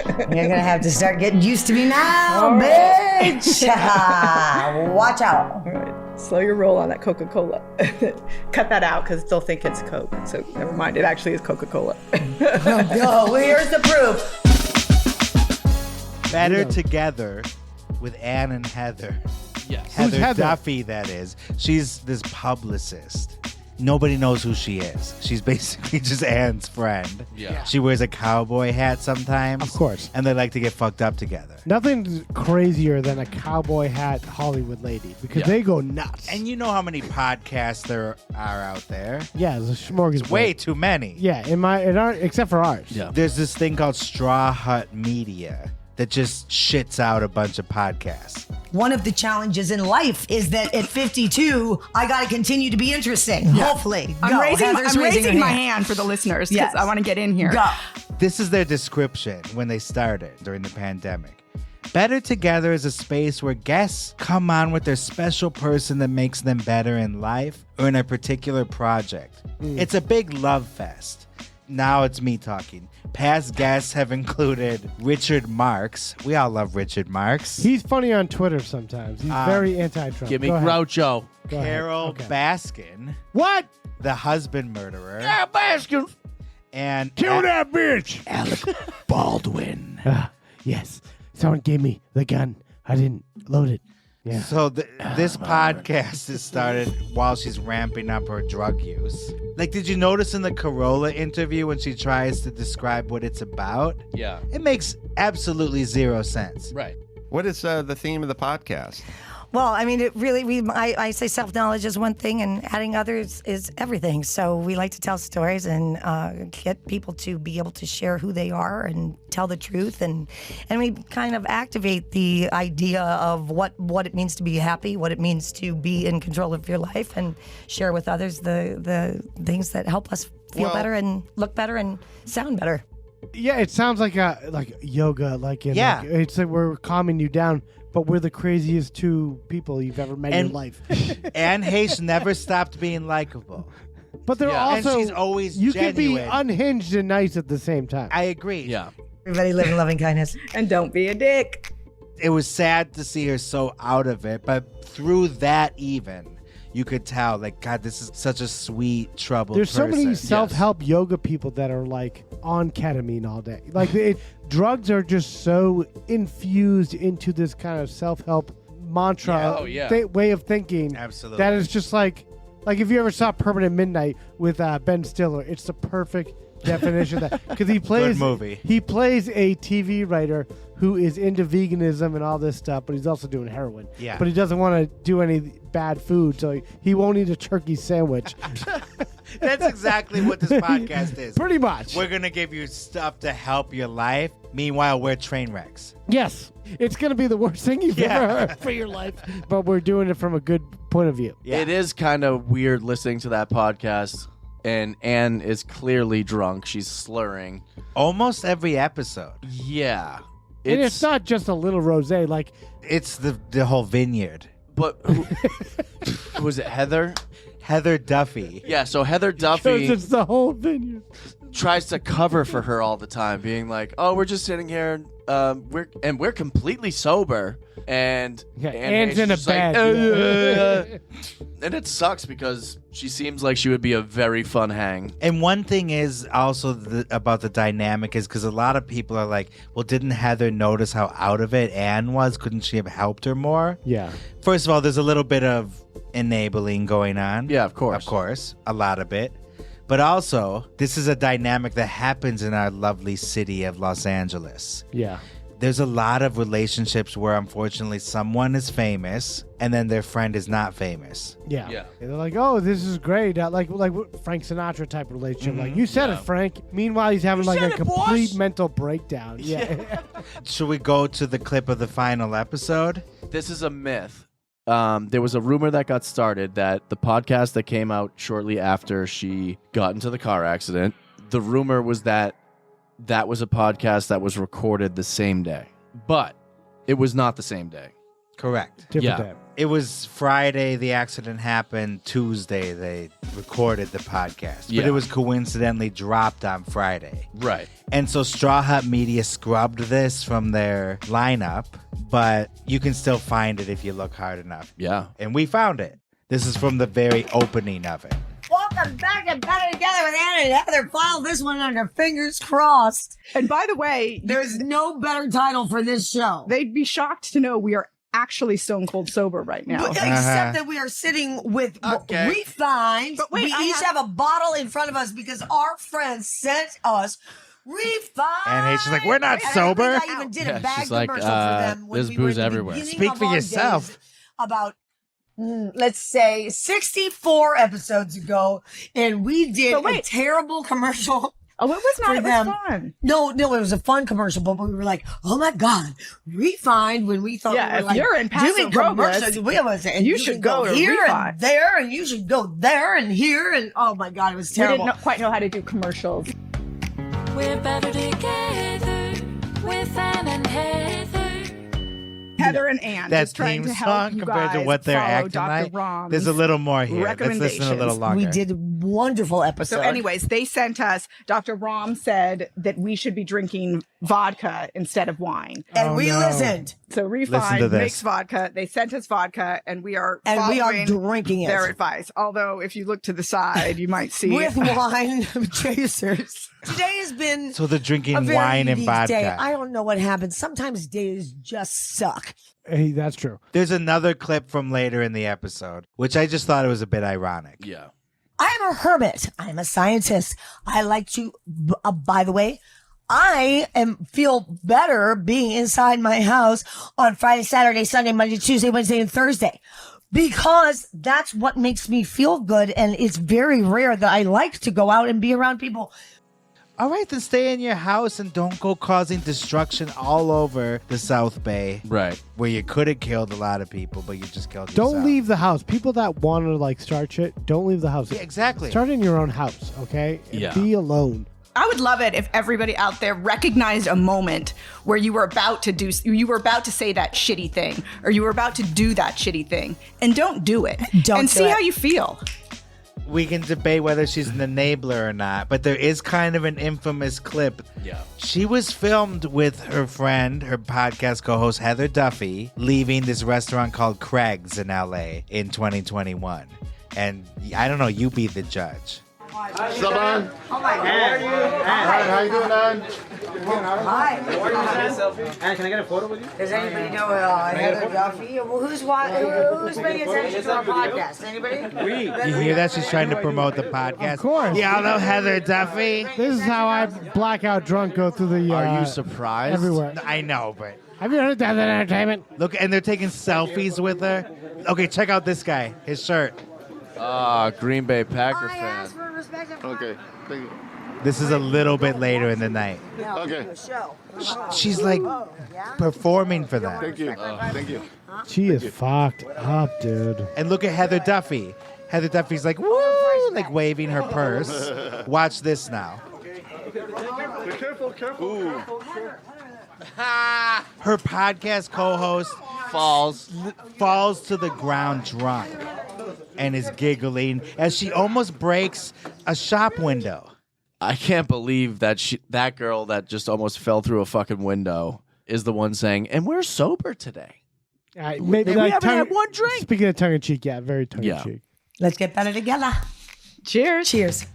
You're gonna have to start getting used to me now, bitch. Watch out. All right. Slow your roll on that Coca-Cola. Cut that out because they'll think it's Coke. So never mind. It actually is Coca-Cola. Oh, here's the proof. Better Together with Anne and Heather. Yes. Heather Duffy, that is. She's this publicist. Nobody knows who she is. She's basically just Anne's friend. Yeah. She wears a cowboy hat sometimes. Of course. And they like to get fucked up together. Nothing's crazier than a cowboy hat Hollywood lady because they go nuts. And you know how many podcasts there are out there. Yeah, there's a smorgasbord. Way too many. Yeah, except for ours. Yeah. There's this thing called Straw Hut Media that just shits out a bunch of podcasts. One of the challenges in life is that at 52, I got to continue to be interesting. Hopefully. I'm Go. raising Heather's raising my her hand for the listeners because Yes. I want to get in here. Go. This is their description when they started during the pandemic. Better Together is a space where guests come on with their special person that makes them better in life or in a particular project. It's a big love fest. Now it's me talking. Past guests have included Richard Marx. We all love Richard Marx. He's funny on Twitter sometimes. He's very anti-Trump. Give me Go ahead. Groucho. Go ahead. Carol Okay. Baskin, What? the husband murderer. Yeah, Baskin. And Kill that bitch. Alec Baldwin. Yes. Someone gave me the gun. I didn't load it. Yeah. So this podcast is started while she's ramping up her drug use. Like, did you notice in the Corolla interview when she tries to describe what it's about? Yeah. It makes absolutely zero sense. Right. What is the theme of the podcast? Well, I mean, it really, I say self-knowledge is one thing and adding others is everything. So we like to tell stories and get people to be able to share who they are and tell the truth. And we kind of activate the idea of what it means to be happy, what it means to be in control of your life, and share with others the things that help us feel better and look better and sound better. Yeah, it sounds like yoga, Yeah. it's like we're calming you down, but we're the craziest two people you've ever met in your life. Anne Heche never stopped being likable. But they're Yeah. also And she's always you can be genuine. unhinged and nice at the same time. I agree. Yeah. Everybody live in loving kindness. And don't be a dick. It was sad to see her so out of it, but through that even, you could tell, like, God, this is such a sweet, troubled There's so many person. self-help yoga people that are like on ketamine all day. Like drugs are just so infused into this kind of self-help mantra way of thinking. Absolutely. That is just like if you ever saw Permanent Midnight with Ben Stiller, it's the perfect definition of that because he plays movie. He plays a TV writer who is into veganism and all this stuff, but he's also doing heroin. Yeah. But he doesn't want to do any bad food, so he won't eat a turkey sandwich. That's exactly what this podcast is. Pretty much. We're going to give you stuff to help your life. Meanwhile, we're train wrecks. Yes. It's going to be the worst thing you've ever heard for your life, but we're doing it from a good point of view. Yeah. It is kind of weird listening to that podcast, and Anne is clearly drunk. She's slurring. Almost every episode. Yeah. And it's not just a little rosé. Like, It's the whole vineyard. But who was it, Heather? Heather Duffy. Yeah, so Heather because Duffy it's the whole vineyard. tries to cover for her all the time, being like, "Oh, we're just sitting here, we're completely sober." And Anne's in a just like, bed. and it sucks because she seems like she would be a very fun hang. And one thing is also about the dynamic is because a lot of people are like, well, didn't Heather notice how out of it Anne was? Couldn't she have helped her more? Yeah. First of all, there's a little bit of enabling going on. Yeah, of course. Of course. A lot of it. But also, this is a dynamic that happens in our lovely city of Los Angeles. Yeah. There's a lot of relationships where, unfortunately, someone is famous and then their friend is not famous. Yeah. Yeah. And they're like, oh, this is great. Like Frank Sinatra type relationship. Like, you said it, Frank. Meanwhile, he's having like a complete mental breakdown. Yeah. Should we go to the clip of the final episode? This is a myth. There was a rumor that got started that the podcast that came out shortly after she got into the car accident, the rumor was that was a podcast that was recorded the same day. But it was not the same day. Correct. Different day. It was Friday the accident happened. Tuesday they recorded the podcast. But it was coincidentally dropped on Friday. Right. And so Straw Hut Media scrubbed this from their lineup, but you can still find it if you look hard enough. Yeah. And we found it. This is from the very opening of it. Welcome back to Better Together with Anne and Heather. File this one under fingers crossed. And by the way, There's no better title for this show. they'd be shocked to know we are actually stone cold sober right now. Except that we are sitting with Refined. But wait, we I each have a bottle in front of us because our friends sent us Refined. And she's like, we're not And sober. I think I even did a bag she's like, commercial for them when there's we were booze at the everywhere. beginning Speak of for our yourself. days about, let's say, 64 episodes ago, and we did a terrible commercial. Oh, it was not. For It them. was fun. No, it was a fun commercial, but we were like, oh my God, Refined when we thought we were if like you're in Paso doing Robles, commercials. And you should can go to here Refined. and there, and you should go there and here, and oh my God, it was We terrible. didn't quite know how to do commercials. We're better together with Anne and Heather. Heather and Ann. That just trying theme to help song you compared to guys what they're follow acting Dr. like. Rom's There's a little more here. Let's listen a little recommendations. longer. We did a wonderful episode. So anyways, they sent us, Dr. Rom said that we should be drinking vodka instead of wine. and we listened, So Listen to Refined this. makes vodka. They sent us vodka, and we are and we are following drinking it their advice. Although, if you look to the side, you might see with wine chasers. Today has been So they're a drinking very wine and unique vodka. day. I don't know what happens. Sometimes days just suck. Hey, that's true. There's another clip from later in the episode, which I just thought it was a bit ironic. Yeah. I'm a hermit. I'm a scientist. I like to, by the way, I feel better being inside my house on Friday, Saturday, Sunday, Monday, Tuesday, Wednesday, and Thursday. Because that's what makes me feel good. And it's very rare that I like to go out and be around people. All right, then stay in your house and don't go causing destruction all over the South Bay. Right. Where you could have killed a lot of people, but you just killed yourself. Don't leave the house. People that want to like start shit, don't leave the house. Yeah, exactly. Start in your own house, okay? And Yeah. be alone. I would love it if everybody out there recognized a moment where you were about to say that shitty thing, or you were about to do that shitty thing, and don't do it. Don't and do see it. how you feel. We can debate whether she's an enabler or not, but there is kind of an infamous clip. Yeah. She was filmed with her friend, her podcast co-host Heather Duffy, leaving this restaurant called Craig's in LA in 2021. And I don't know, you be the judge. What's up, Ann? Oh my God. Hi, how you doing, Ann? Hi. Anne, can I get a photo with you? Does anybody know Heather Duffy? Who's paying attention to our podcast? Anybody? You hear that? She's trying to promote the podcast. Of course. Y'all know Heather Duffy? This is how I blackout drunk go through the. Are you surprised? Everywhere. I know, but Have you heard of Desert Entertainment? look, and they're taking selfies with her. Okay, check out this guy, his shirt. Green Bay Packer I fan. asked for respect. Okay, thank you. This is a little bit later in the night. Okay, She's like performing for them. thank you. Thank you. She is fucked up, dude. And look at Heather Duffy. Heather Duffy's like, woo, like waving her purse. Watch this now. Careful, careful. Her podcast co-host falls to the ground drunk and is giggling as she almost breaks a shop window. I can't believe that that girl that just almost fell through a fucking window is the one saying, "And we're sober today." Maybe We like haven't had one drink. Speaking of tongue in cheek, yeah, very tongue in cheek. Let's get better together. Cheers. Cheers.